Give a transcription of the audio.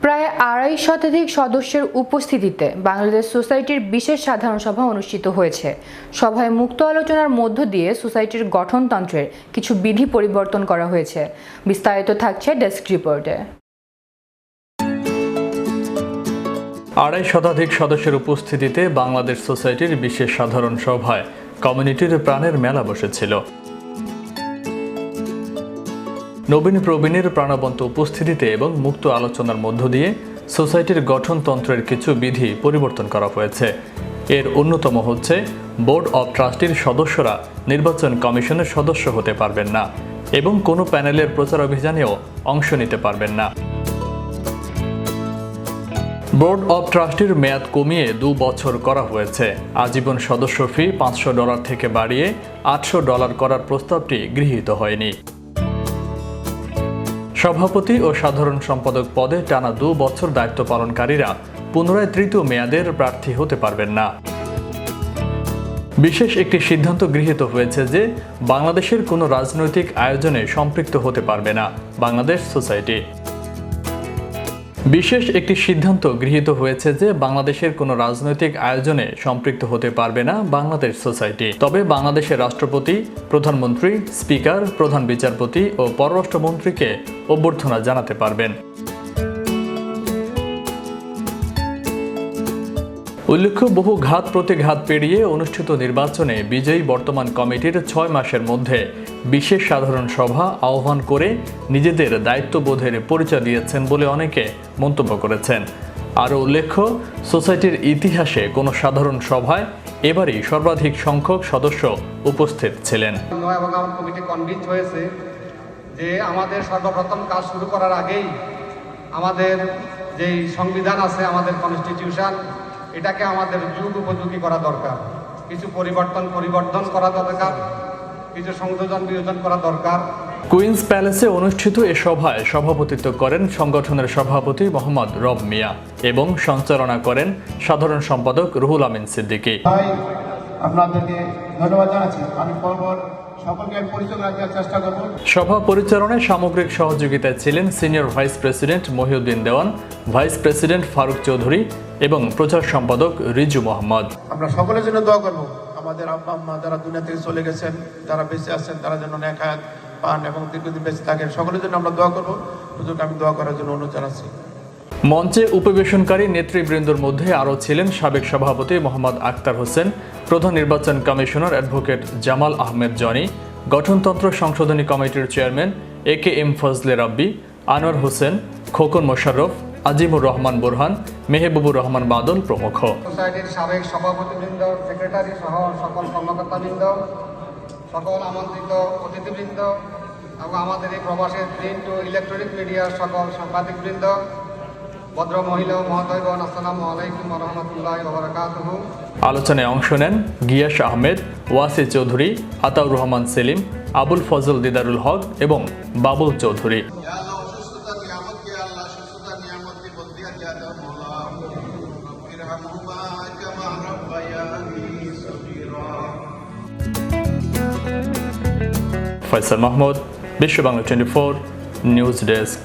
প্রায় ২৫০ শতাধিক সদস্যের উপস্থিতিতে বাংলাদেশ সোসাইটির বিশেষ সাধারণ সভা অনুষ্ঠিত হয়েছে। সভায় মুক্ত আলোচনার মধ্য দিয়ে সোসাইটির গঠনতন্ত্রের কিছু বিধি পরিবর্তন করা হয়েছে। বিস্তারিত থাকছে ডেস্ক রিপোর্টে। ২৫০ শতাধিক সদস্যের উপস্থিতিতে বাংলাদেশ সোসাইটির বিশেষ সাধারণ সভায় কমিউনিটির প্রাণের মেলা বসেছিল। নবীন প্রবীণের প্রাণবন্ত উপস্থিতিতে এবং মুক্ত আলোচনার মধ্য দিয়ে সোসাইটির গঠনতন্ত্রের কিছু বিধি পরিবর্তন করা হয়েছে। এর অন্যতম হচ্ছে বোর্ড অব ট্রাস্টির সদস্যরা নির্বাচন কমিশনের সদস্য হতে পারবেন না এবং কোনো প্যানেলের প্রচার অভিযানেও অংশ নিতে পারবেন না। বোর্ড অব ট্রাস্টির মেয়াদ কমিয়ে ২ বছর করা হয়েছে। আজীবন সদস্য ফি $500 থেকে বাড়িয়ে $800 করার প্রস্তাবটি গৃহীত হয়নি। সভাপতি ও সাধারণ সম্পাদক পদে টানা ২ বছর দায়িত্ব পালনকারীরা পুনরায় তৃতীয় মেয়াদের প্রার্থী হতে পারবেন না। বিশেষ একটি সিদ্ধান্ত গৃহীত হয়েছে যে বাংলাদেশের কোনো রাজনৈতিক আয়োজনে সম্পৃক্ত হতে পারবে না বাংলাদেশ সোসাইটি। বিশেষ একটি সিদ্ধান্ত গৃহীত হয়েছে যে বাংলাদেশের কোনো রাজনৈতিক আয়োজনে সম্পৃক্ত হতে পারবে না বাংলাদেশ সোসাইটি। তবে বাংলাদেশের রাষ্ট্রপতি, প্রধানমন্ত্রী, স্পিকার, প্রধান বিচারপতি ও পররাষ্ট্রমন্ত্রীকে অভ্যর্থনা জানাতে পারবেন। উল্লেখ্য, বহু ঘাত প্রতিঘাত পেরিয়ে অনুষ্ঠিত নির্বাচনে বিজয়ী বর্তমান কমিটির ৬ মাসের মধ্যে বিশেষ সাধারণ সভা আহ্বান করে নিজেদের দায়িত্ববোধের পরিচয় দিয়েছেন বলে অনেকে মন্তব্য করেছেন। আরও উল্লেখ্য, সোসাইটির ইতিহাসে কোনো সাধারণ সভায় এবারই সর্বাধিক সংখ্যক সদস্য উপস্থিত ছিলেন। এবং আমার কমিটি কনভিন্স হয়েছে যে আমাদের সর্বপ্রথম কাজ শুরু করার আগেই আমাদের যেই সংবিধান আছে, আমাদের কনস্টিটিউশন, এটাকে আমাদের যুগ উপযোগী করা দরকার। কিছু পরিবর্তন করা দরকার, কিছু সংযোজন বিয়োজন করা দরকার। কুইন্স প্যালেসে অনুষ্ঠিত এ সভায় সভাপতিত্ব করেন সংগঠনের সভাপতি মোহাম্মদ রব মিয়া এবং সঞ্চালনা করেন সাধারণ সম্পাদক রুহুল আমিন সিদ্দিকী। আপনাদেরকে ধন্যবাদ জানাচ্ছি। আমি সকলকে পরিচয় রাখার চেষ্টা করব। সভা পরিচালনায় সামগ্রিক সহযোগিতায় ছিলেন সিনিয়র ভাইস প্রেসিডেন্ট মহিউদ্দিন দেওয়ান, ভাইস প্রেসিডেন্ট ফারুক চৌধুরী এবং প্রচার সম্পাদক রিজু মোহাম্মদ। আমরা সকলের জন্য দোয়া করব। আমাদের আব্বা আম্মা যারা দুনিয়া থেকে চলে গেছেন, যারা বেঁচে আছেন, তারা যেন নেক হায়াত পান এবং দীর্ঘদিন বেঁচে থাকেন। সকলের জন্য আমরা দোয়া করব। হুজুরকে আমি দোয়া করার জন্য অনুরোধ জানাচ্ছি। মঞ্চে উপবেশনকারী নেতৃবৃন্দর মধ্যে আরও ছিলেন সাবেক সভাপতি মোহাম্মদ আক্তার হোসেন, প্রধান নির্বাচন কমিশনার অ্যাডভোকেট জামাল আহমেদ জনি, গঠনতন্ত্র সংশোধনী কমিটির চেয়ারম্যান AKM ফজলে রাব্বি, আনোয়ার হোসেন, খোকন মোশাররফ, আজিমুর রহমান বোরহান, মেহবুবুর রহমান বাদল প্রমুখ। সোসাইটির সাবেক সভাপতিবৃন্দ, সেক্রেটারি সহ সকল কর্মকর্তাবৃন্দ, সকল আমন্ত্রিত অতিথিবৃন্দ এবং আমাদের এই প্রবাসের প্রিন্ট ও ইলেকট্রনিক মিডিয়ার সকল সাংবাদিকবৃন্দ, ভদ্র মহিলা ও মহোদয়গণ, আসসালামু আলাইকুম ওয়া রাহমাতুল্লাহি ওয়া বারাকাতুহু। আলোচনায় অংশ নেন গিয়াস আহমেদ, ওয়াসি চৌধুরী, আতাউর রহমান সেলিম, আবুল ফজল দিদারুল হক এবং বাবুল চৌধুরী। ফয়সাল মাহমুদ, বিশ্ব বাংলা 24 নিউজ ডেস্ক।